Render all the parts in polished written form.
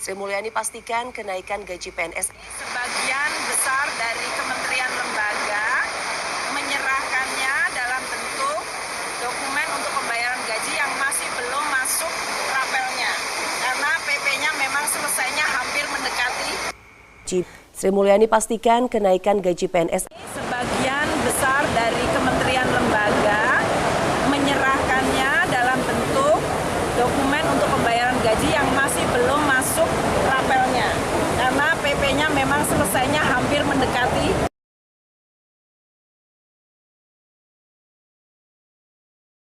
Sri Mulyani pastikan kenaikan gaji PNS. Sebagian besar dari kementerian lembaga menyerahkannya dalam bentuk dokumen untuk pembayaran gaji yang masih belum masuk rapelnya. Karena PP-nya memang selesainya hampir mendekati. Sri Mulyani pastikan kenaikan gaji PNS. Sebagian besar dari kementerian lembaga menyerahkannya dalam bentuk dokumen untuk pembayaran gaji yang masih belum masuk rapelnya. Karena PP-nya memang selesainya hampir mendekati.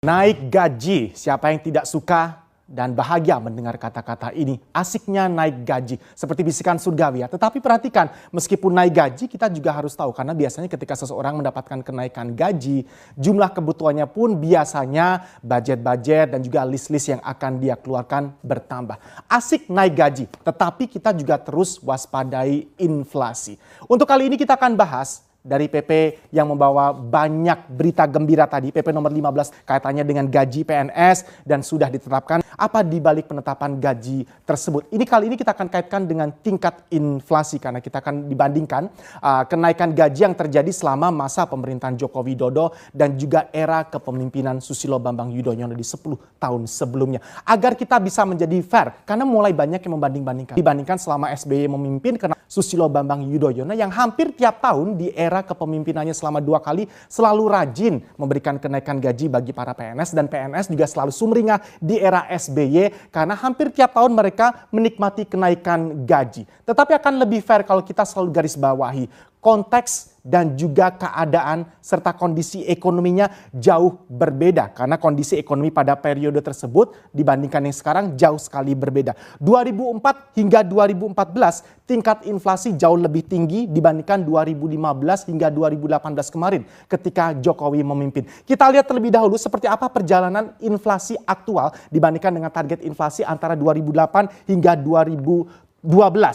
Naik gaji, siapa yang tidak suka dan bahagia mendengar kata-kata ini. Asiknya naik gaji, seperti bisikan surgawi ya. Tetapi perhatikan, meskipun naik gaji kita juga harus tahu. Karena biasanya ketika seseorang mendapatkan kenaikan gaji, jumlah kebutuhannya pun biasanya budget-budget dan juga list-list yang akan dia keluarkan bertambah. Asik naik gaji, tetapi kita juga terus waspadai inflasi. Untuk kali ini kita akan bahas dari PP yang membawa banyak berita gembira tadi, PP nomor 15 kaitannya dengan gaji PNS dan sudah ditetapkan. Apa di balik penetapan gaji tersebut? Ini kali ini kita akan kaitkan dengan tingkat inflasi karena kita akan dibandingkan kenaikan gaji yang terjadi selama masa pemerintahan Joko Widodo dan juga era kepemimpinan Susilo Bambang Yudhoyono di 10 tahun sebelumnya. Agar kita bisa menjadi fair karena mulai banyak yang membanding-bandingkan. Dibandingkan selama SBY memimpin karena Susilo Bambang Yudhoyono yang hampir tiap tahun di era kepemimpinannya selama 2 kali selalu rajin memberikan kenaikan gaji bagi para PNS dan PNS juga selalu sumringah di era SBY karena hampir tiap tahun mereka menikmati kenaikan gaji. Tetapi akan lebih fair kalau kita selalu garis bawahi konteks dan juga keadaan serta kondisi ekonominya jauh berbeda. Karena kondisi ekonomi pada periode tersebut dibandingkan yang sekarang jauh sekali berbeda. 2004 hingga 2014 tingkat inflasi jauh lebih tinggi dibandingkan 2015 hingga 2018 kemarin ketika Jokowi memimpin. Kita lihat terlebih dahulu seperti apa perjalanan inflasi aktual dibandingkan dengan target inflasi antara 2008 hingga 2012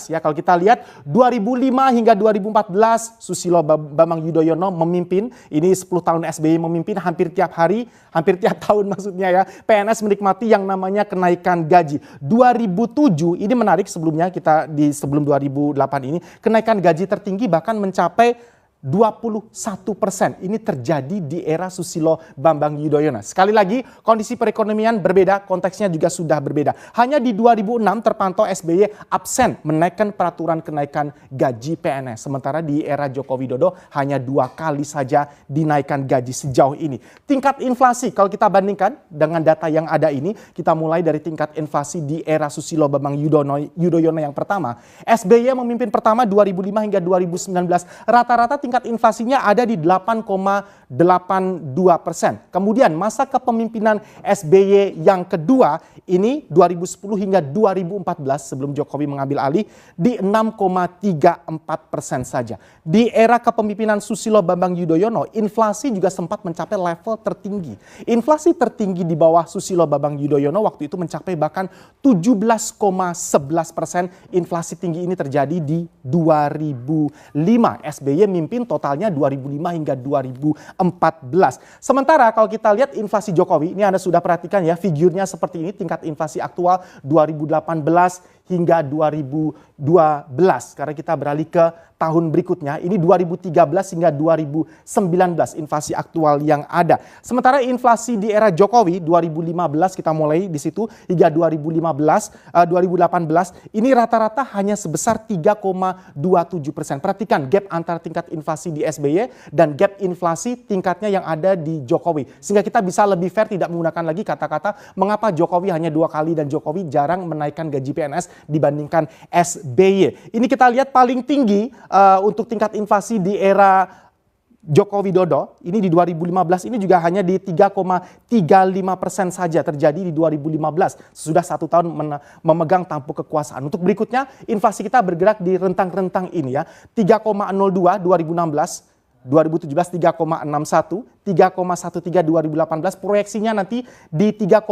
ya. Kalau kita lihat 2005 hingga 2014 Susilo Bambang Yudhoyono memimpin, ini 10 tahun SBY memimpin hampir tiap hari, hampir tiap tahun maksudnya ya. PNS menikmati yang namanya kenaikan gaji. 2007 ini menarik, sebelumnya kita di sebelum 2008 ini kenaikan gaji tertinggi bahkan mencapai 21%. Ini terjadi di era Susilo Bambang Yudhoyono. Sekali lagi, kondisi perekonomian berbeda, konteksnya juga sudah berbeda. Hanya di 2006 terpantau SBY absen menaikkan peraturan kenaikan gaji PNS. Sementara di era Joko Widodo hanya 2 kali saja dinaikkan gaji sejauh ini. Tingkat inflasi kalau kita bandingkan dengan data yang ada ini, kita mulai dari tingkat inflasi di era Susilo Bambang Yudhoyono yang pertama. SBY memimpin pertama 2005 hingga 2019. Rata-rata tingkat inflasinya ada di 8,82%. Kemudian masa kepemimpinan SBY yang kedua ini 2010 hingga 2014 sebelum Jokowi mengambil alih di 6,34% saja. Di era kepemimpinan Susilo Bambang Yudhoyono, inflasi juga sempat mencapai level tertinggi. Inflasi tertinggi di bawah Susilo Bambang Yudhoyono waktu itu mencapai bahkan 17,11%. Inflasi tinggi ini terjadi di 2005. SBY mimpin totalnya 2005 hingga 2014. Sementara kalau kita lihat inflasi Jokowi, ini Anda sudah perhatikan ya figurnya seperti ini, tingkat inflasi aktual 2018 hingga 2012. Karena kita beralih ke tahun berikutnya, ini 2013 hingga 2019 inflasi aktual yang ada. Sementara inflasi di era Jokowi 2015 kita mulai di situ hingga 2018 ini rata-rata hanya sebesar 3,27%. Perhatikan gap antara tingkat inflasi di SBY dan gap inflasi tingkatnya yang ada di Jokowi. Sehingga kita bisa lebih fair, tidak menggunakan lagi kata-kata mengapa Jokowi hanya 2 kali dan Jokowi jarang menaikkan gaji PNS dibandingkan SBY. Ini kita lihat paling tinggi untuk tingkat inflasi di era Joko Widodo, ini di 2015 ini juga hanya di 3,35% saja terjadi di 2015. Sudah 1 tahun memegang tampuk kekuasaan. Untuk berikutnya inflasi kita bergerak di rentang-rentang ini ya. 3,02 2016, 2017 3,61, 3,13 2018, proyeksinya nanti di 3,5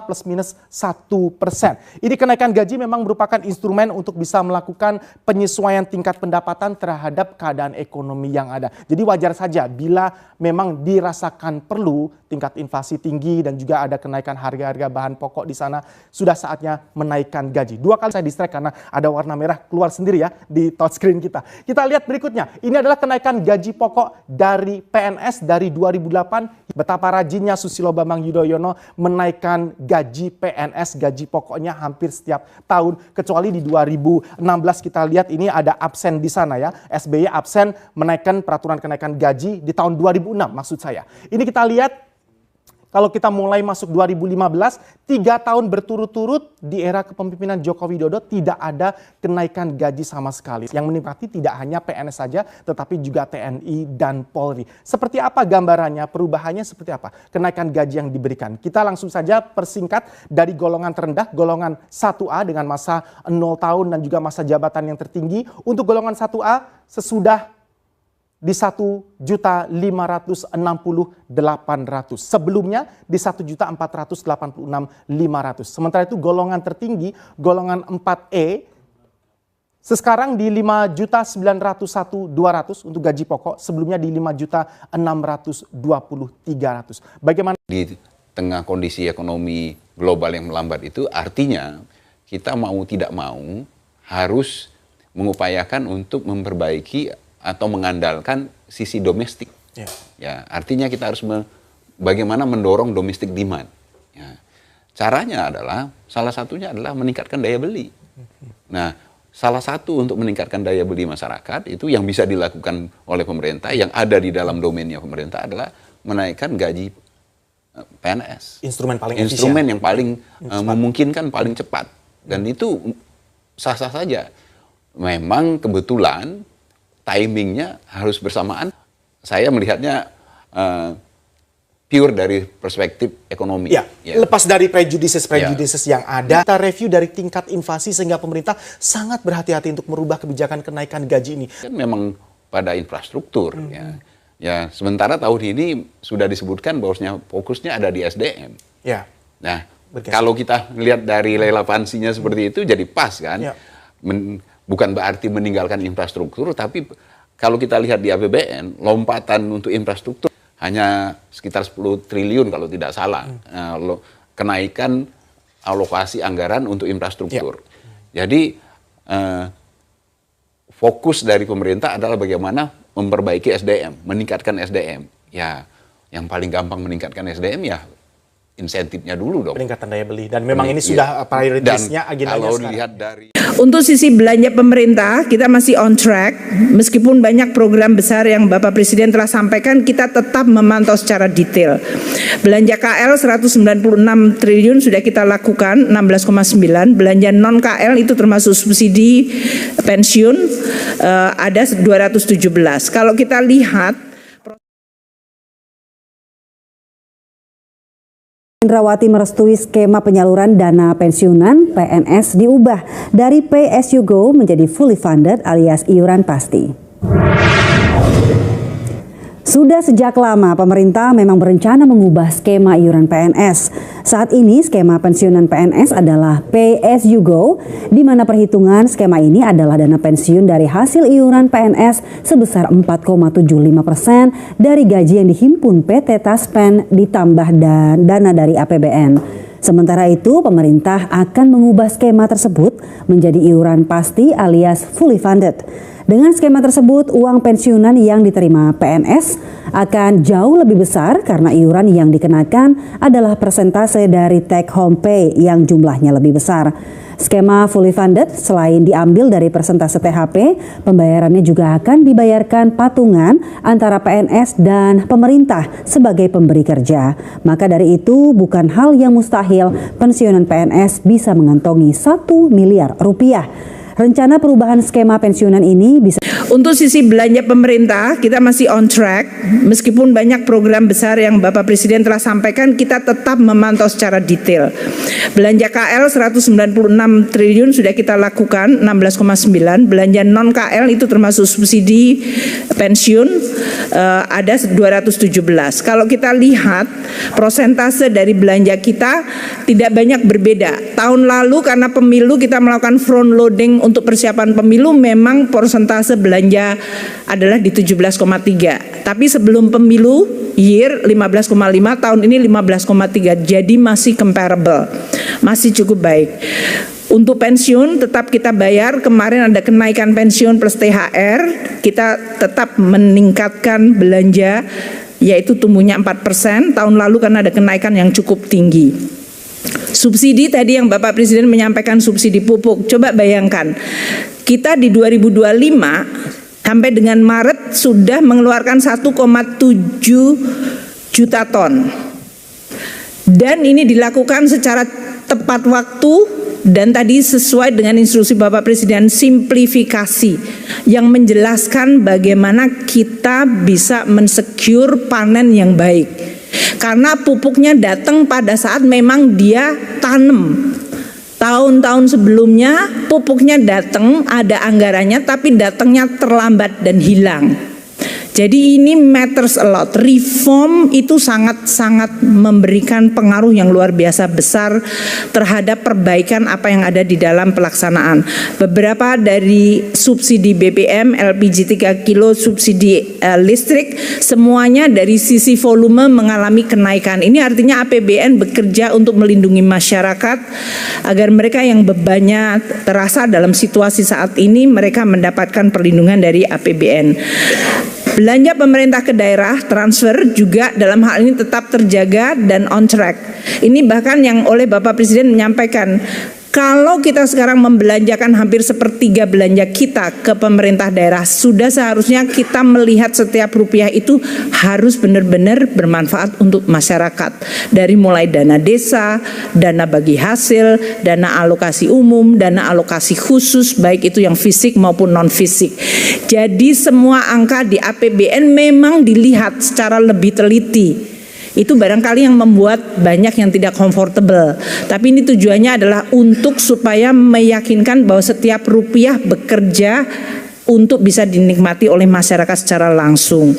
plus minus 1%. Ini kenaikan gaji memang merupakan instrumen untuk bisa melakukan penyesuaian tingkat pendapatan terhadap keadaan ekonomi yang ada. Jadi wajar saja bila memang dirasakan perlu tingkat inflasi tinggi dan juga ada kenaikan harga-harga bahan pokok di sana, sudah saatnya menaikkan gaji. 2 kali saya distract karena ada warna merah keluar sendiri ya di touchscreen kita. Kita lihat berikutnya. Ini adalah kenaikan gaji pokok dari PNS dari 2008. Betapa rajinnya Susilo Bambang Yudhoyono menaikkan gaji PNS, gaji pokoknya hampir setiap tahun. Kecuali di 2016 kita lihat ini ada absen di sana ya. SBY absen menaikkan peraturan kenaikan gaji di tahun 2006 maksud saya. Ini kita lihat kalau kita mulai masuk 2015, 3 tahun berturut-turut di era kepemimpinan Joko Widodo tidak ada kenaikan gaji sama sekali. Yang menikmati tidak hanya PNS saja, tetapi juga TNI dan Polri. Seperti apa gambarannya, perubahannya seperti apa? Kenaikan gaji yang diberikan. Kita langsung saja persingkat dari golongan terendah, golongan 1A dengan masa 0 tahun dan juga masa jabatan yang tertinggi. Untuk golongan 1A sesudah di 1.560.800. Sebelumnya di 1.486.500. Sementara itu golongan tertinggi, golongan 4E, sekarang di 5.901.200 untuk gaji pokok. Sebelumnya di 5.620.300. Bagaimana? Di tengah kondisi ekonomi global yang melambat itu artinya kita mau tidak mau harus mengupayakan untuk memperbaiki atau mengandalkan sisi domestik. Ya, artinya kita harus bagaimana mendorong domestic demand. Ya. Caranya adalah, salah satunya adalah meningkatkan daya beli. Nah, salah satu untuk meningkatkan daya beli masyarakat itu yang bisa dilakukan oleh pemerintah, yang ada di dalam domainnya pemerintah adalah menaikkan gaji PNS. Instrumen paling Instrumen yang paling memungkinkan, paling cepat. Dan itu sah-sah saja. Memang kebetulan timingnya harus bersamaan. Saya melihatnya pure dari perspektif ekonomi. Ya, lepas dari prejudices yang ada, kita review dari tingkat inflasi sehingga pemerintah sangat berhati-hati untuk merubah kebijakan kenaikan gaji ini. Kan memang pada infrastruktur. Ya, sementara tahun ini sudah disebutkan bahwasanya fokusnya ada di SDM. Ya. Nah, kalau kita lihat dari relevansinya seperti itu jadi pas kan. Ya. Bukan berarti meninggalkan infrastruktur, tapi kalau kita lihat di APBN, lompatan untuk infrastruktur hanya sekitar 10 triliun kalau tidak salah. Kenaikan alokasi anggaran untuk infrastruktur. Jadi fokus dari pemerintah adalah bagaimana memperbaiki SDM, meningkatkan SDM. Ya, yang paling gampang meningkatkan SDM ya insentifnya dulu dong. Peningkatan daya beli. Dan memang ini sudah prioritasnya, agendanya kalau sekarang. Dilihat dari Untuk sisi belanja pemerintah, kita masih on track. Meskipun banyak program besar yang Bapak Presiden telah sampaikan, kita tetap memantau secara detail. Belanja KL 196 triliun sudah kita lakukan, 16,9. Belanja non-KL itu termasuk subsidi pensiun, ada 217. Kalau kita lihat, Indrawati merestui skema penyaluran dana pensiunan PNS diubah dari Pay As You Go menjadi fully funded alias iuran pasti. Sudah sejak lama pemerintah memang berencana mengubah skema iuran PNS. Saat ini skema pensiunan PNS adalah Pay As You Go, di mana perhitungan skema ini adalah dana pensiun dari hasil iuran PNS sebesar 4,75% dari gaji yang dihimpun PT Taspen ditambah dana dari APBN. Sementara itu, pemerintah akan mengubah skema tersebut menjadi iuran pasti alias fully funded. Dengan skema tersebut, uang pensiunan yang diterima PNS akan jauh lebih besar karena iuran yang dikenakan adalah persentase dari take home pay yang jumlahnya lebih besar. Skema fully funded selain diambil dari persentase THP, pembayarannya juga akan dibayarkan patungan antara PNS dan pemerintah sebagai pemberi kerja. Maka dari itu bukan hal yang mustahil pensiunan PNS bisa mengantongi 1 miliar rupiah. Rencana perubahan skema pensiunan ini bisa... Untuk sisi belanja pemerintah, kita masih on track. Meskipun banyak program besar yang Bapak Presiden telah sampaikan, kita tetap memantau secara detail. Belanja KL 196 triliun sudah kita lakukan, 16,9. Belanja non-KL itu termasuk subsidi pensiun, ada 217. Kalau kita lihat, prosentase dari belanja kita tidak banyak berbeda. Tahun lalu karena pemilu kita melakukan front loading untuk persiapan pemilu, memang persentase belanja adalah di 17,3. Tapi sebelum pemilu year 15,5, tahun ini 15,3. Jadi masih comparable, masih cukup baik. Untuk pensiun tetap kita bayar, kemarin ada kenaikan pensiun plus THR, kita tetap meningkatkan belanja, yaitu tumbuhnya 4%, tahun lalu karena ada kenaikan yang cukup tinggi. Subsidi tadi yang Bapak Presiden menyampaikan subsidi pupuk, coba bayangkan, kita di 2025 sampai dengan Maret sudah mengeluarkan 1,7 juta ton. Dan ini dilakukan secara tepat waktu dan tadi sesuai dengan instruksi Bapak Presiden, simplifikasi yang menjelaskan bagaimana kita bisa mensecure panen yang baik. Karena pupuknya datang pada saat memang dia tanam. Tahun-tahun sebelumnya pupuknya datang, ada anggarannya, tapi datangnya terlambat dan hilang. Jadi ini matters a lot. Reform itu sangat-sangat memberikan pengaruh yang luar biasa besar terhadap perbaikan apa yang ada di dalam pelaksanaan. Beberapa dari subsidi BBM, LPG 3 kilo, subsidi listrik, semuanya dari sisi volume mengalami kenaikan. Ini artinya APBN bekerja untuk melindungi masyarakat agar mereka yang bebannya terasa dalam situasi saat ini, mereka mendapatkan perlindungan dari APBN. Belanja pemerintah ke daerah, transfer juga dalam hal ini tetap terjaga dan on track. Ini bahkan yang oleh Bapak Presiden menyampaikan, kalau kita sekarang membelanjakan hampir sepertiga belanja kita ke pemerintah daerah, sudah seharusnya kita melihat setiap rupiah itu harus benar-benar bermanfaat untuk masyarakat. Dari mulai dana desa, dana bagi hasil, dana alokasi umum, dana alokasi khusus, baik itu yang fisik maupun non-fisik. Jadi semua angka di APBN memang dilihat secara lebih teliti. Itu barangkali yang membuat banyak yang tidak comfortable. Tapi ini tujuannya adalah untuk supaya meyakinkan bahwa setiap rupiah bekerja untuk bisa dinikmati oleh masyarakat secara langsung.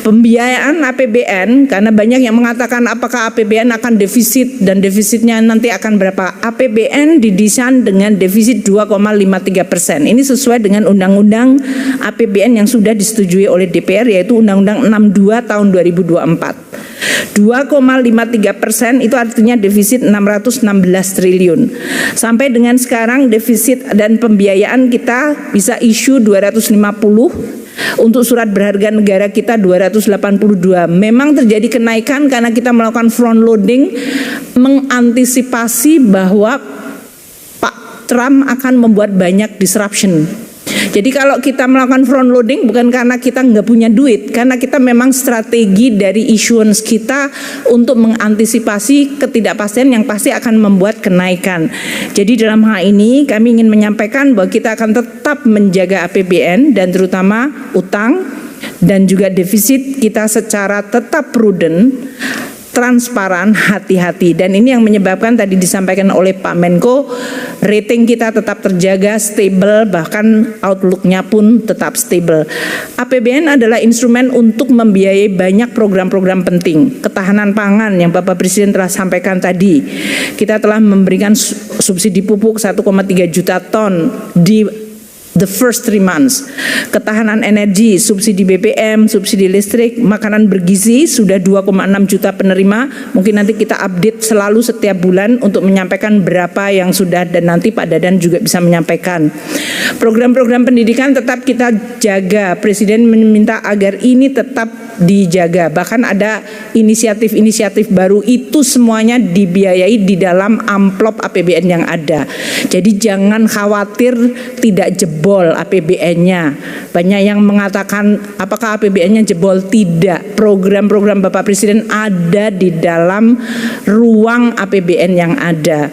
Pembiayaan APBN, karena banyak yang mengatakan apakah APBN akan defisit dan defisitnya nanti akan berapa. APBN didesain dengan defisit 2,53%. Ini sesuai dengan Undang-Undang APBN yang sudah disetujui oleh DPR, yaitu Undang-Undang 62 tahun 2024. 2,53% itu artinya defisit 616 triliun. Sampai dengan sekarang defisit dan pembiayaan kita bisa issue 250. Untuk surat berharga negara kita 282. Memang terjadi kenaikan karena kita melakukan front loading mengantisipasi bahwa Pak Trump akan membuat banyak disruption. Jadi kalau kita melakukan front loading bukan karena kita nggak punya duit, karena kita memang strategi dari issuance kita untuk mengantisipasi ketidakpastian yang pasti akan membuat kenaikan. Jadi dalam hal ini kami ingin menyampaikan bahwa kita akan tetap menjaga APBN dan terutama utang dan juga defisit kita secara tetap prudent, transparan, hati-hati. Dan ini yang menyebabkan tadi disampaikan oleh Pak Menko, rating kita tetap terjaga, stable, bahkan outlook-nya pun tetap stable. APBN adalah instrumen untuk membiayai banyak program-program penting. Ketahanan pangan yang Bapak Presiden telah sampaikan tadi. Kita telah memberikan subsidi pupuk 1,3 juta ton di the first 3 months. Ketahanan energi, subsidi BBM, subsidi listrik, makanan bergizi sudah 2,6 juta penerima. Mungkin nanti kita update selalu setiap bulan untuk menyampaikan berapa yang sudah, dan nanti Pak Dadan juga bisa menyampaikan. Program-program pendidikan tetap kita jaga. Presiden meminta agar ini tetap dijaga. Bahkan ada inisiatif-inisiatif baru, itu semuanya dibiayai di dalam amplop APBN yang ada. Jadi jangan khawatir tidak jebol jebol APBN-nya. Banyak yang mengatakan apakah APBN-nya jebol? Tidak. Program-program Bapak Presiden ada di dalam ruang APBN yang ada.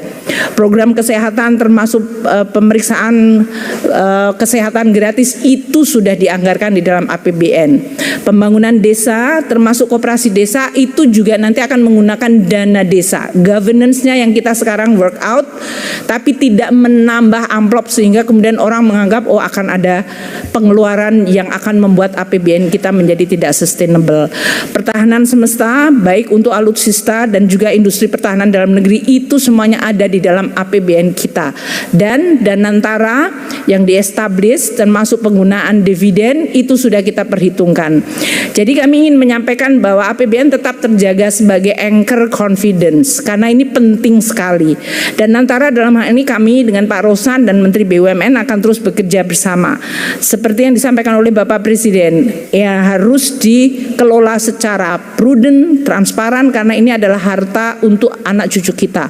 Program kesehatan termasuk pemeriksaan kesehatan gratis itu sudah dianggarkan di dalam APBN. Pembangunan desa termasuk koperasi desa itu juga nanti akan menggunakan dana desa. Governance-nya yang kita sekarang work out, tapi tidak menambah amplop sehingga kemudian orang menganggap oh akan ada pengeluaran yang akan membuat APBN kita menjadi tidak sustainable. Pertahanan semesta baik untuk alutsista dan juga industri pertahanan dalam negeri itu semuanya ada di dalam APBN kita. Dan Danantara yang di-establish termasuk penggunaan dividen itu sudah kita perhitungkan. Jadi kami ingin menyampaikan bahwa APBN tetap terjaga sebagai anchor confidence karena ini penting sekali. Dan antara dalam hal ini kami dengan Pak Rosan dan Menteri BUMN akan terus bekerja bersama. Seperti yang disampaikan oleh Bapak Presiden, ya harus dikelola secara prudent, transparan karena ini adalah harta untuk anak cucu kita.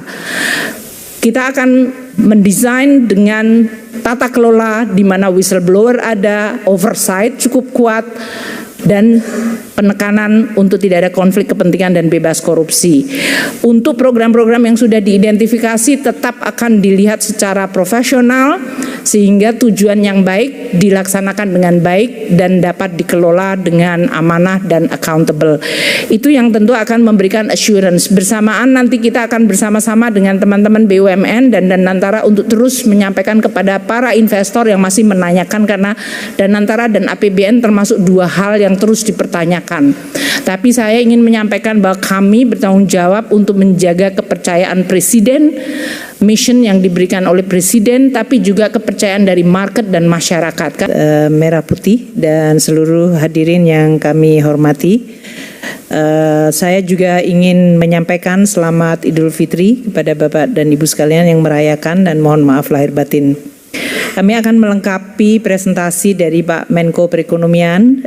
Kita akan mendesain dengan tata kelola di mana whistleblower ada, oversight cukup kuat, dan penekanan untuk tidak ada konflik kepentingan dan bebas korupsi. Untuk program-program yang sudah diidentifikasi tetap akan dilihat secara profesional sehingga tujuan yang baik dilaksanakan dengan baik dan dapat dikelola dengan amanah dan accountable. Itu yang tentu akan memberikan assurance. Bersamaan nanti kita akan bersama-sama dengan teman-teman BUMN dan Danantara untuk terus menyampaikan kepada para investor yang masih menanyakan karena Danantara dan APBN termasuk dua hal yang terus dipertanyakan. Tapi saya ingin menyampaikan bahwa kami bertanggung jawab untuk menjaga kepercayaan Presiden, mission yang diberikan oleh Presiden, tapi juga kepercayaan dari market dan masyarakat. Merah Putih dan seluruh hadirin yang kami hormati, saya juga ingin menyampaikan selamat Idul Fitri kepada Bapak dan Ibu sekalian yang merayakan dan mohon maaf lahir batin. Kami akan melengkapi presentasi dari Pak Menko Perekonomian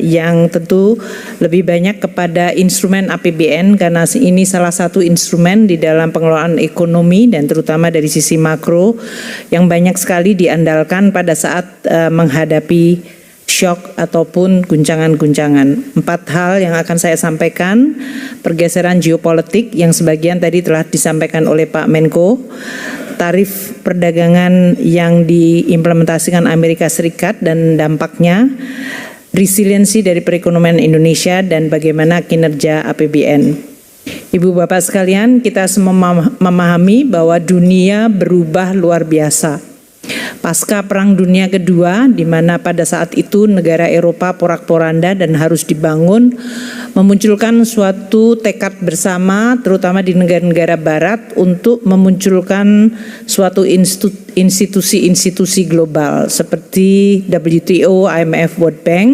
yang tentu lebih banyak kepada instrumen APBN karena ini salah satu instrumen di dalam pengelolaan ekonomi dan terutama dari sisi makro yang banyak sekali diandalkan pada saat menghadapi shock ataupun guncangan-guncangan. 4 hal yang akan saya sampaikan: pergeseran geopolitik yang sebagian tadi telah disampaikan oleh Pak Menko, tarif perdagangan yang diimplementasikan Amerika Serikat dan dampaknya, resiliensi dari perekonomian Indonesia dan bagaimana kinerja APBN. Ibu Bapak sekalian, kita semua memahami bahwa dunia berubah luar biasa. Pasca Perang Dunia Kedua, di mana pada saat itu negara Eropa porak-poranda dan harus dibangun, memunculkan suatu tekad bersama, terutama di negara-negara Barat, untuk memunculkan suatu institusi-institusi global seperti WTO, IMF, World Bank,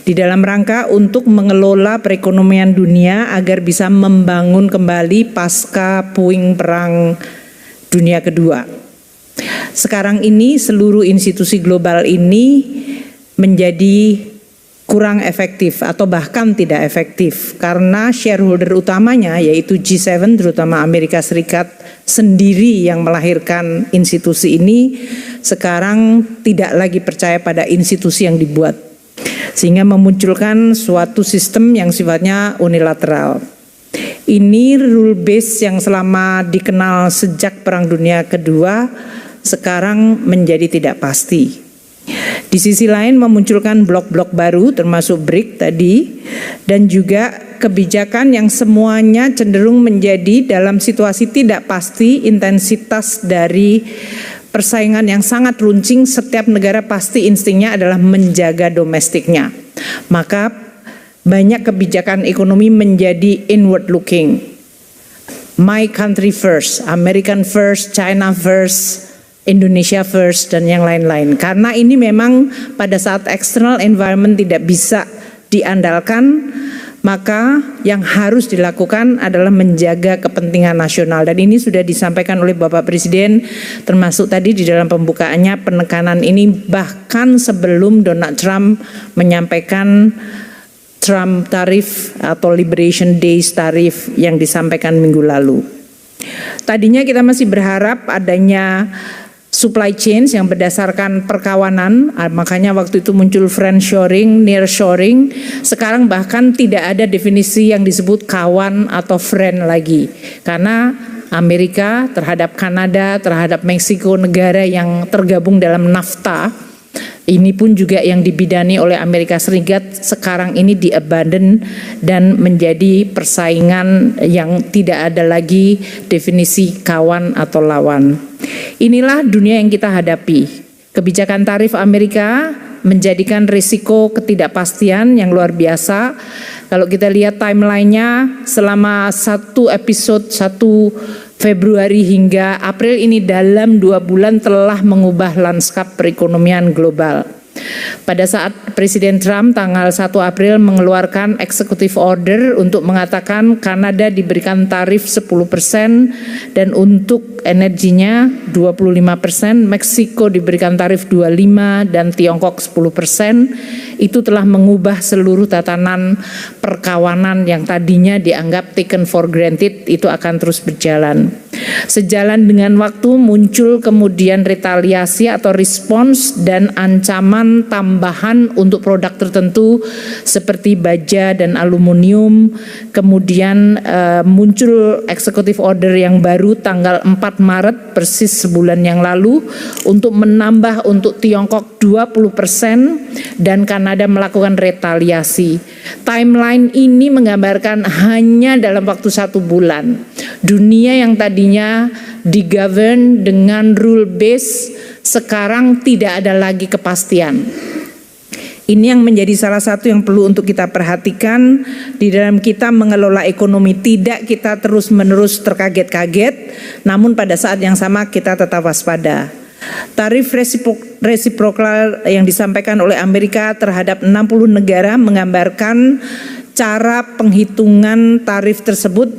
di dalam rangka untuk mengelola perekonomian dunia agar bisa membangun kembali pasca puing Perang Dunia Kedua. Sekarang ini seluruh institusi global ini menjadi kurang efektif atau bahkan tidak efektif karena shareholder utamanya yaitu G7 terutama Amerika Serikat sendiri yang melahirkan institusi ini sekarang tidak lagi percaya pada institusi yang dibuat sehingga memunculkan suatu sistem yang sifatnya unilateral. Ini rule base yang selama dikenal sejak Perang Dunia Kedua sekarang menjadi tidak pasti. Di sisi lain memunculkan blok-blok baru termasuk BRIC tadi dan juga kebijakan yang semuanya cenderung menjadi dalam situasi tidak pasti, intensitas dari persaingan yang sangat runcing, setiap negara pasti instingnya adalah menjaga domestiknya. Maka banyak kebijakan ekonomi menjadi inward looking. My country first, American first, China first, Indonesia first dan yang lain-lain. Karena ini memang pada saat external environment tidak bisa diandalkan, maka yang harus dilakukan adalah menjaga kepentingan nasional. Dan ini sudah disampaikan oleh Bapak Presiden termasuk tadi di dalam pembukaannya penekanan ini bahkan sebelum Donald Trump menyampaikan Trump tarif atau Liberation Days tarif yang disampaikan minggu lalu. Tadinya kita masih berharap adanya supply chain yang berdasarkan perkawanan, makanya waktu itu muncul friendshoring, nearshoring. Sekarang bahkan tidak ada definisi yang disebut kawan atau friend lagi, karena Amerika terhadap Kanada, terhadap Meksiko, negara yang tergabung dalam NAFTA, ini pun juga yang dibidani oleh Amerika Serikat, sekarang ini di-abandon dan menjadi persaingan yang tidak ada lagi definisi kawan atau lawan. Inilah dunia yang kita hadapi. Kebijakan tarif Amerika menjadikan risiko ketidakpastian yang luar biasa. Kalau kita lihat timelinenya, selama satu episode 1 Februari hingga April ini, dalam 2 bulan telah mengubah lanskap perekonomian global. Pada saat Presiden Trump tanggal 1 April mengeluarkan executive order untuk mengatakan Kanada diberikan tarif 10% dan untuk energinya 25%, Meksiko diberikan tarif 25% dan Tiongkok 10%, itu telah mengubah seluruh tatanan perkawanan yang tadinya dianggap taken for granted itu akan terus berjalan. Sejalan dengan waktu muncul kemudian retaliasi atau respons dan ancaman tambahan untuk produk tertentu seperti baja dan aluminium. Kemudian muncul executive order yang baru tanggal 4 Maret persis sebulan yang lalu untuk menambah untuk Tiongkok 20% dan Kanada melakukan retaliasi. Timeline ini menggambarkan hanya dalam waktu 1 bulan dunia yang tadinya digovern dengan rule base sekarang tidak ada lagi kepastian. Ini yang menjadi salah satu yang perlu untuk kita perhatikan di dalam kita mengelola ekonomi. Tidak kita terus-menerus terkaget-kaget, namun pada saat yang sama kita tetap waspada. Tarif resiprokal yang disampaikan oleh Amerika terhadap 60 negara menggambarkan cara penghitungan tarif tersebut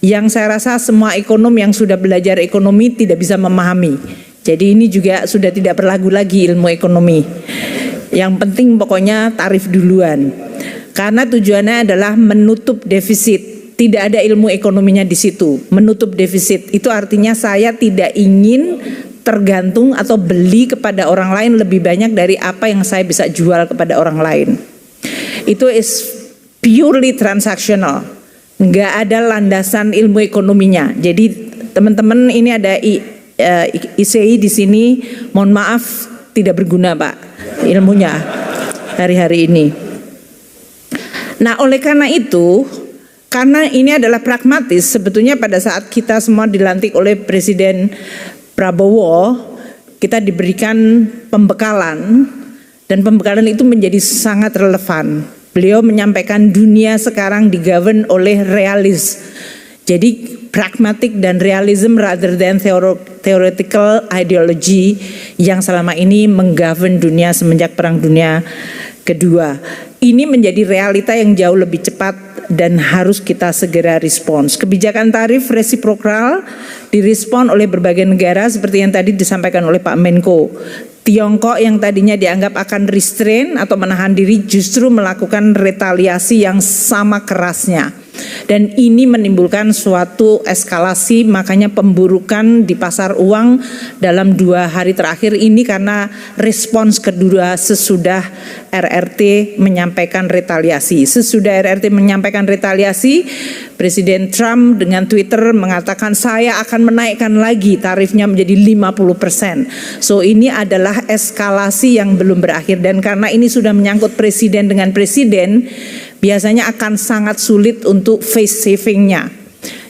yang saya rasa semua ekonom yang sudah belajar ekonomi tidak bisa memahami. Jadi ini juga sudah tidak berlaku lagi ilmu ekonomi. Yang penting pokoknya tarif duluan. Karena tujuannya adalah menutup defisit. Tidak ada ilmu ekonominya di situ. Menutup defisit itu artinya saya tidak ingin tergantung atau beli kepada orang lain lebih banyak dari apa yang saya bisa jual kepada orang lain. Itu is purely transactional. Enggak ada landasan ilmu ekonominya. Jadi teman-teman ini ada ICI di sini, mohon maaf tidak berguna Pak ilmunya hari-hari ini. Nah oleh karena itu, karena ini adalah pragmatis, sebetulnya pada saat kita semua dilantik oleh Presiden Prabowo, kita diberikan pembekalan dan pembekalan itu menjadi sangat relevan. Beliau menyampaikan dunia sekarang digovern oleh realis. Jadi pragmatic dan realism rather than theoretical ideology yang selama ini menggovern dunia semenjak Perang Dunia Kedua. Ini menjadi realita yang jauh lebih cepat dan harus kita segera respons. Kebijakan tarif resiprokal direspon oleh berbagai negara seperti yang tadi disampaikan oleh Pak Menko. Tiongkok yang tadinya dianggap akan restrain atau menahan diri justru melakukan retaliasi yang sama kerasnya. Dan ini menimbulkan suatu eskalasi, makanya pemburukan di pasar uang dalam 2 hari terakhir ini karena respons kedua sesudah RRT menyampaikan retaliasi. Sesudah RRT menyampaikan retaliasi, Presiden Trump dengan Twitter mengatakan saya akan menaikkan lagi tarifnya menjadi 50%. So ini adalah eskalasi yang belum berakhir dan karena ini sudah menyangkut presiden dengan presiden, biasanya akan sangat sulit untuk face savingnya.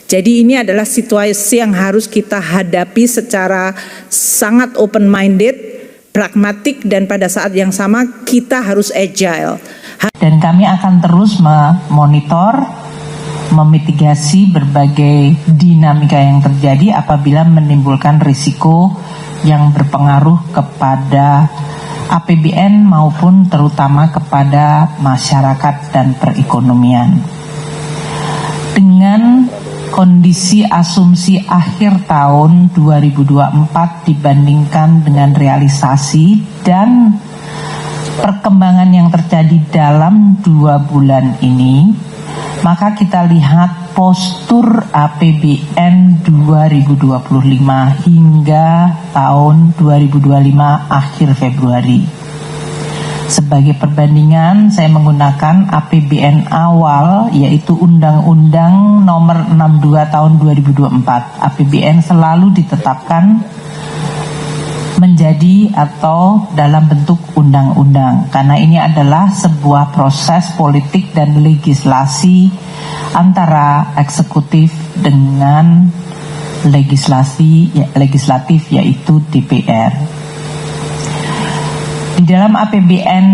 Jadi ini adalah situasi yang harus kita hadapi secara sangat open minded, pragmatik dan pada saat yang sama kita harus agile. Dan kami akan terus memonitor, memitigasi berbagai dinamika yang terjadi apabila menimbulkan risiko yang berpengaruh kepada APBN maupun terutama kepada masyarakat dan perekonomian. Dengan kondisi asumsi akhir tahun 2024 dibandingkan dengan realisasi dan perkembangan yang terjadi dalam 2 bulan ini, maka kita lihat postur APBN 2025 hingga tahun 2025 akhir Februari. Sebagai perbandingan, saya menggunakan APBN awal, yaitu Undang-Undang Nomor 62 Tahun 2024. APBN selalu ditetapkan menjadi atau dalam bentuk undang-undang, karena ini adalah sebuah proses politik dan legislasi antara eksekutif dengan legislatif, yaitu DPR. Di dalam APBN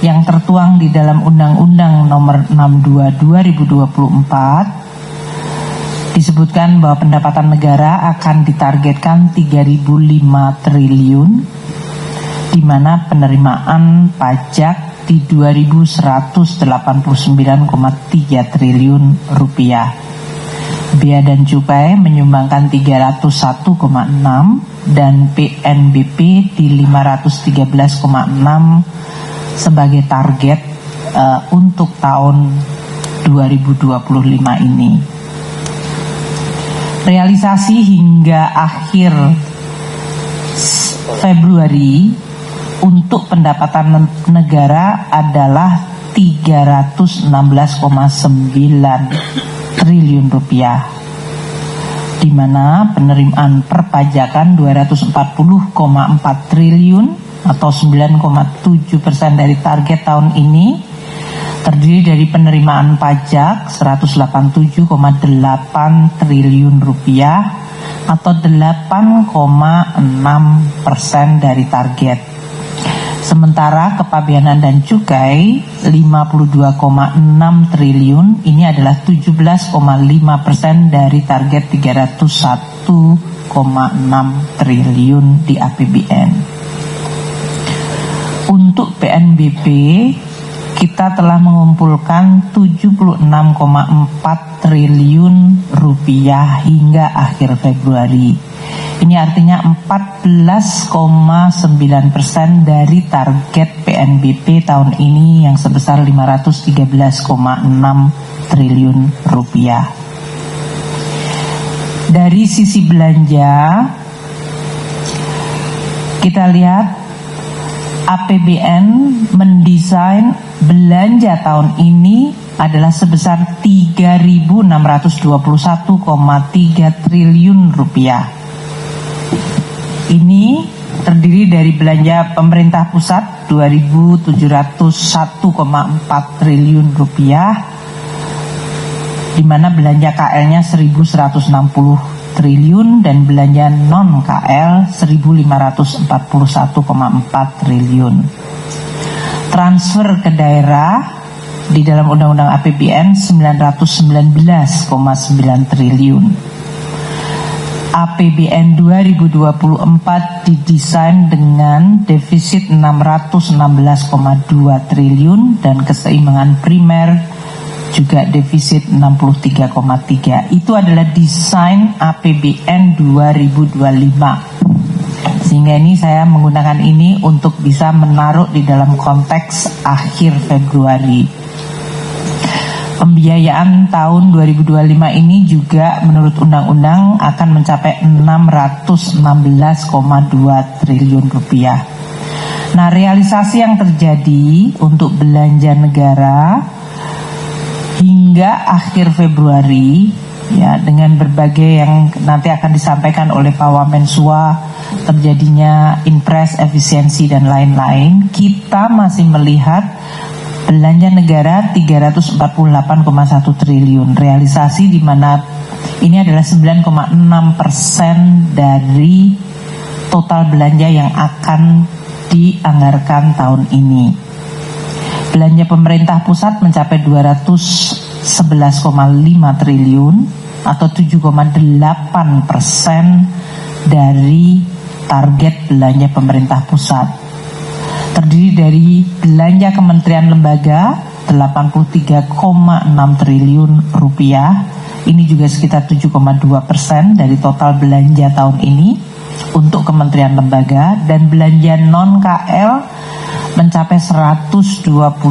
yang tertuang di dalam Undang-Undang Nomor 62 2024 disebutkan bahwa pendapatan negara akan ditargetkan 3.005 triliun, di mana penerimaan pajak di 2.189,3 triliun rupiah. Bea dan cukai menyumbangkan 301,6 dan PNBP di 513,6 sebagai target untuk tahun 2025 ini. Realisasi hingga akhir Februari untuk pendapatan negara adalah 316,9 triliun rupiah, di mana penerimaan perpajakan 240,4 triliun atau 9,7% dari target tahun ini, terdiri dari penerimaan pajak 187,8 triliun rupiah atau 8,6% dari target. Sementara kepabeanan dan cukai 52,6 triliun, ini adalah 17,5% dari target 301,6 triliun di APBN. Untuk PNBP, kita telah mengumpulkan 76,4 triliun rupiah hingga akhir Februari. Ini artinya 14,9% dari target PNBP tahun ini yang sebesar 513,6 triliun rupiah. Dari sisi belanja, kita lihat APBN mendesain belanja tahun ini adalah sebesar 3.621,3 triliun rupiah. Ini terdiri dari belanja pemerintah pusat 2.701,4 triliun rupiah, di mana belanja KL-nya 1.160 triliun dan belanja non-KL 1.541,4 triliun. Transfer ke daerah di dalam Undang-Undang APBN 919,9 triliun. APBN 2024 didesain dengan defisit 616,2 triliun dan keseimbangan primer juga defisit 63,3. Itu adalah desain APBN 2025. Sehingga ini saya menggunakan ini untuk bisa menaruh di dalam konteks akhir Februari. Pembiayaan tahun 2025 ini juga menurut undang-undang akan mencapai 616,2 triliun rupiah. Nah, realisasi yang terjadi untuk belanja negara hingga akhir Februari, ya, dengan berbagai yang nanti akan disampaikan oleh Pak Wamensua, terjadinya impres, efisiensi dan lain-lain, kita masih melihat belanja negara 348,1 triliun. Realisasi di mana ini adalah 9,6% dari total belanja yang akan dianggarkan tahun ini. Belanja pemerintah pusat mencapai 211,5 triliun atau 7,8% dari target belanja pemerintah pusat. Terdiri dari belanja kementerian lembaga 83,6 triliun rupiah. Ini juga sekitar 7,2% dari total belanja tahun ini untuk kementerian lembaga, dan belanja non-KL mencapai 127,9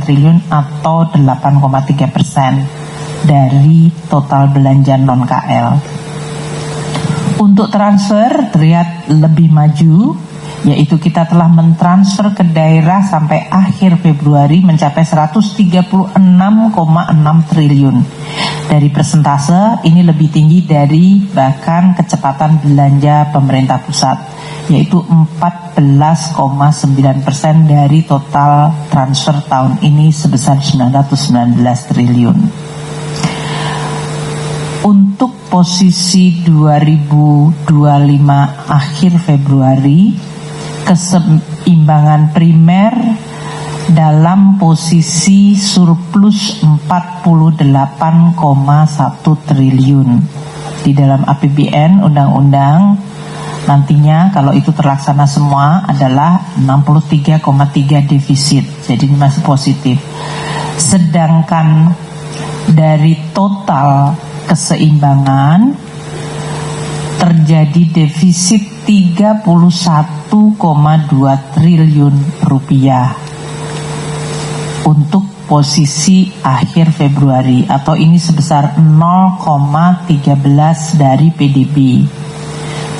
triliun atau 8,3%. dari total belanja non-KL. Untuk transfer terlihat lebih maju, yaitu kita telah mentransfer ke daerah sampai akhir Februari mencapai 136,6 triliun. Dari persentase ini lebih tinggi dari bahkan kecepatan belanja pemerintah pusat, yaitu 14,9% dari total transfer tahun ini sebesar 919 triliun. Untuk posisi 2025 akhir Februari, keseimbangan primer dalam posisi surplus 48,1 triliun. Di dalam APBN undang-undang nantinya kalau itu terlaksana semua adalah 63,3 defisit, jadi ini masih positif. Sedangkan dari total keseimbangan terjadi defisit 31,2 triliun rupiah untuk posisi akhir Februari, atau ini sebesar 0,13 dari PDB.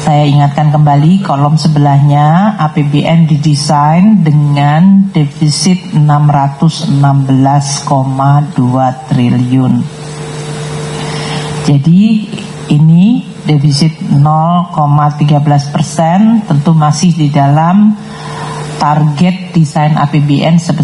Saya ingatkan kembali kolom sebelahnya, APBN didesain dengan defisit 616,2 triliun. Jadi ini defisit 0,13%, tentu masih di dalam target desain APBN sebesar